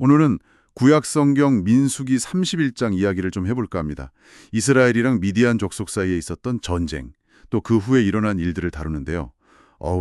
오늘은 구약성경 민수기 31장 이야기를 좀 해볼까 합니다. 이스라엘이랑 미디안 족속 사이에 있었던 전쟁, 또 그 후에 일어난 일들을 다루는데요.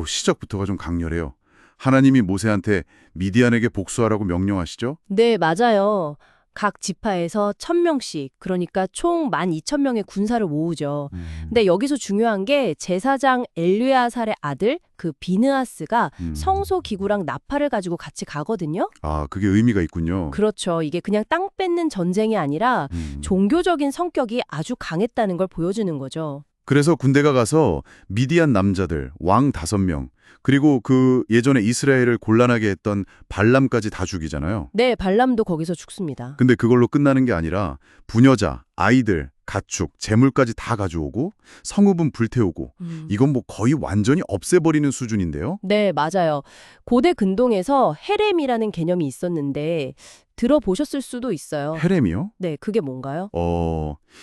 시작부터가 좀 강렬해요. 하나님이 모세한테 미디안에게 복수하라고 명령하시죠? 네, 맞아요. 각 지파에서 1,000명씩, 그러니까 총 12,000명의 군사를 모으죠. 근데 여기서 중요한 게 제사장 엘르야살의 아들 그 비느하스가 성소 기구랑 나팔을 가지고 같이 가거든요. 그게 의미가 있군요. 그렇죠. 이게 그냥 땅 뺏는 전쟁이 아니라 종교적인 성격이 아주 강했다는 걸 보여주는 거죠. 그래서 군대가 가서 미디안 남자들, 왕 5명, 그리고 그 예전에 이스라엘을 곤란하게 했던 발람까지 다 죽이잖아요. 네, 발람도 거기서 죽습니다. 근데 그걸로 끝나는 게 아니라 부녀자, 아이들, 가축, 재물까지 다 가져오고 성읍은 불태우고 이건 뭐 거의 완전히 없애버리는 수준인데요. 네, 맞아요. 고대 근동에서 헤렘이라는 개념이 있었는데 들어보셨을 수도 있어요. 헤렘이요? 네, 그게 뭔가요?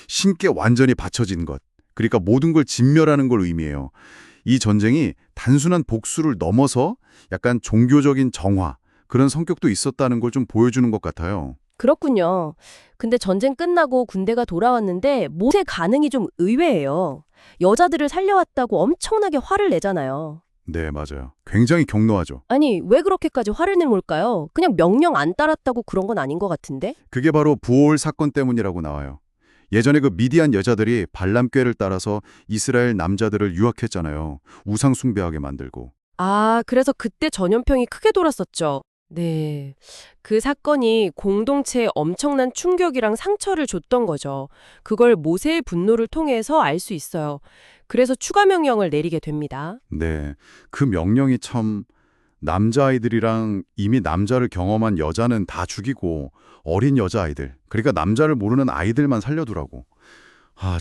신께 완전히 바쳐진 것. 그러니까 모든 걸 진멸하는 걸 의미해요. 이 전쟁이 단순한 복수를 넘어서 약간 종교적인 정화, 그런 성격도 있었다는 걸 좀 보여주는 것 같아요. 그렇군요. 근데 전쟁 끝나고 군대가 돌아왔는데 모세 반응이 좀 의외예요. 여자들을 살려왔다고 엄청나게 화를 내잖아요. 네, 맞아요. 굉장히 격노하죠. 아니, 왜 그렇게까지 화를 낸 걸까요? 그냥 명령 안 따랐다고 그런 건 아닌 것 같은데? 그게 바로 부올 사건 때문이라고 나와요. 예전에 그 미디안 여자들이 발람꾀를 따라서 이스라엘 남자들을 유혹했잖아요. 우상 숭배하게 만들고. 아, 그래서 그때 전염병이 크게 돌았었죠. 네. 그 사건이 공동체에 엄청난 충격이랑 상처를 줬던 거죠. 그걸 모세의 분노를 통해서 알 수 있어요. 그래서 추가 명령을 내리게 됩니다. 네, 그 명령이 참 남자아이들이랑 이미 남자를 경험한 여자는 다 죽이고 어린 여자아이들, 그러니까 남자를 모르는 아이들만 살려두라고.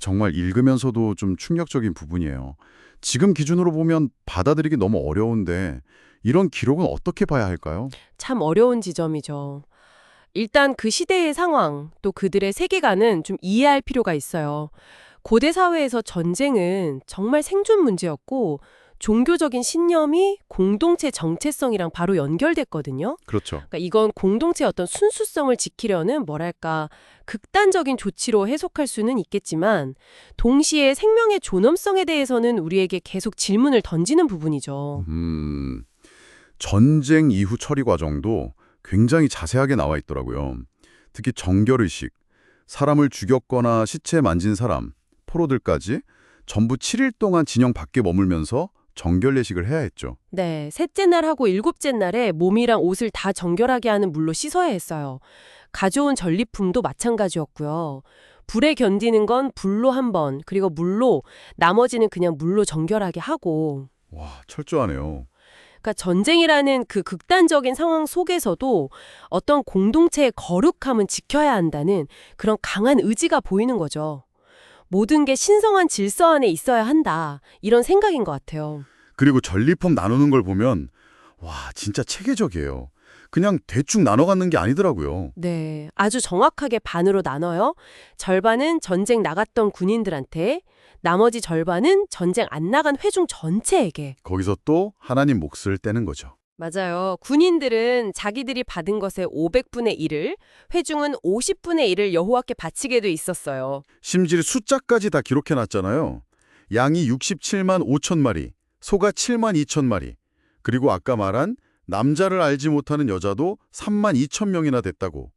정말 읽으면서도 좀 충격적인 부분이에요. 지금 기준으로 보면 받아들이기 너무 어려운데 이런 기록은 어떻게 봐야 할까요? 참 어려운 지점이죠. 일단 그 시대의 상황, 또 그들의 세계관은 좀 이해할 필요가 있어요. 고대 사회에서 전쟁은 정말 생존 문제였고, 종교적인 신념이 공동체 정체성이랑 바로 연결됐거든요. 그렇죠. 그러니까 이건 공동체의 어떤 순수성을 지키려는 뭐랄까 극단적인 조치로 해석할 수는 있겠지만 동시에 생명의 존엄성에 대해서는 우리에게 계속 질문을 던지는 부분이죠. 전쟁 이후 처리 과정도 굉장히 자세하게 나와 있더라고요. 특히 정결의식, 사람을 죽였거나 시체 만진 사람, 포로들까지 전부 7일 동안 진영 밖에 머물면서 정결례식을 해야 했죠. 네, 셋째 날하고 일곱째 날에 몸이랑 옷을 다 정결하게 하는 물로 씻어야 했어요. 가져온 전리품도 마찬가지였고요. 불에 견디는 건 불로 한 번, 그리고 물로, 나머지는 그냥 물로 정결하게 하고. 와, 철저하네요. 그러니까 전쟁이라는 그 극단적인 상황 속에서도 어떤 공동체의 거룩함은 지켜야 한다는 그런 강한 의지가 보이는 거죠. 모든 게 신성한 질서 안에 있어야 한다. 이런 생각인 것 같아요. 그리고 전리품 나누는 걸 보면 와, 진짜 체계적이에요. 그냥 대충 나눠 갖는 게 아니더라고요. 네, 아주 정확하게 반으로 나눠요. 절반은 전쟁 나갔던 군인들한테, 나머지 절반은 전쟁 안 나간 회중 전체에게. 거기서 또 하나님 몫을 떼는 거죠. 맞아요. 군인들은 자기들이 받은 것의 500분의 1을, 회중은 50분의 1을 여호와께 바치게 돼 있었어요. 심지어 숫자까지 다 기록해 놨잖아요. 양이 67만 5천 마리, 소가 7만 2천 마리, 그리고 아까 말한 남자를 알지 못하는 여자도 3만 2천 명이나 됐다고.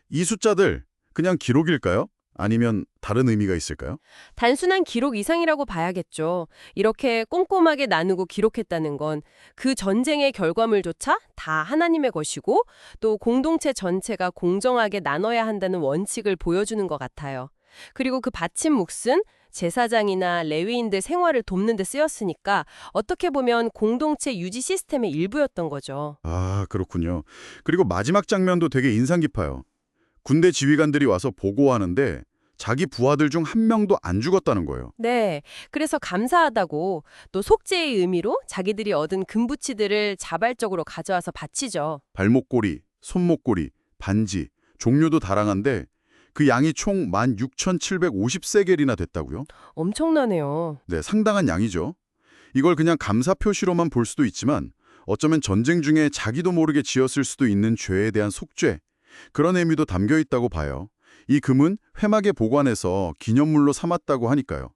이 숫자들 그냥 기록일까요? 아니면 다른 의미가 있을까요? 단순한 기록 이상이라고 봐야겠죠. 이렇게 꼼꼼하게 나누고 기록했다는 건 그 전쟁의 결과물조차 다 하나님의 것이고 또 공동체 전체가 공정하게 나눠야 한다는 원칙을 보여주는 것 같아요. 그리고 그 바친 몫은 제사장이나 레위인들 생활을 돕는 데 쓰였으니까 어떻게 보면 공동체 유지 시스템의 일부였던 거죠. 그렇군요. 그리고 마지막 장면도 되게 인상 깊어요. 군대 지휘관들이 와서 보고하는데 자기 부하들 중 한 명도 안 죽었다는 거예요. 네, 그래서 감사하다고 또 속죄의 의미로 자기들이 얻은 금부치들을 자발적으로 가져와서 바치죠. 발목고리, 손목고리, 반지, 종류도 다양한데 그 양이 총 16,750세겔이나 됐다고요? 엄청나네요. 네, 상당한 양이죠. 이걸 그냥 감사 표시로만 볼 수도 있지만 어쩌면 전쟁 중에 자기도 모르게 지었을 수도 있는 죄에 대한 속죄, 그런 의미도 담겨 있다고 봐요. 이 금은 회막에 보관해서 기념물로 삼았다고 하니까요.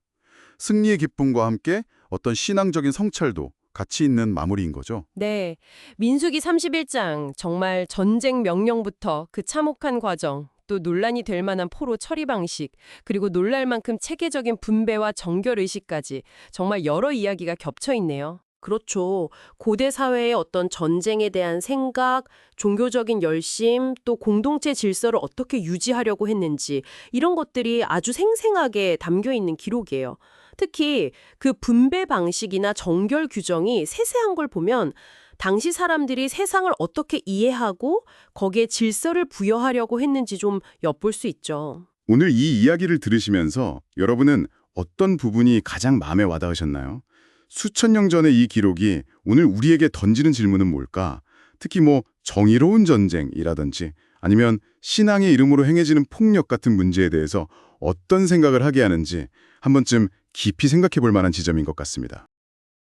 승리의 기쁨과 함께 어떤 신앙적인 성찰도 같이 있는 마무리인 거죠. 네, 민수기 31장 정말 전쟁 명령부터 그 참혹한 과정, 또 논란이 될 만한 포로 처리 방식, 그리고 놀랄 만큼 체계적인 분배와 정결 의식까지 정말 여러 이야기가 겹쳐 있네요. 그렇죠. 고대 사회의 어떤 전쟁에 대한 생각, 종교적인 열심, 또 공동체 질서를 어떻게 유지하려고 했는지 이런 것들이 아주 생생하게 담겨 있는 기록이에요. 특히 그 분배 방식이나 정결 규정이 세세한 걸 보면 당시 사람들이 세상을 어떻게 이해하고 거기에 질서를 부여하려고 했는지 좀 엿볼 수 있죠. 오늘 이 이야기를 들으시면서 여러분은 어떤 부분이 가장 마음에 와닿으셨나요? 수천 년 전의 이 기록이 오늘 우리에게 던지는 질문은 뭘까? 특히 정의로운 전쟁이라든지 아니면 신앙의 이름으로 행해지는 폭력 같은 문제에 대해서 어떤 생각을 하게 하는지 한 번쯤 깊이 생각해 볼 만한 지점인 것 같습니다.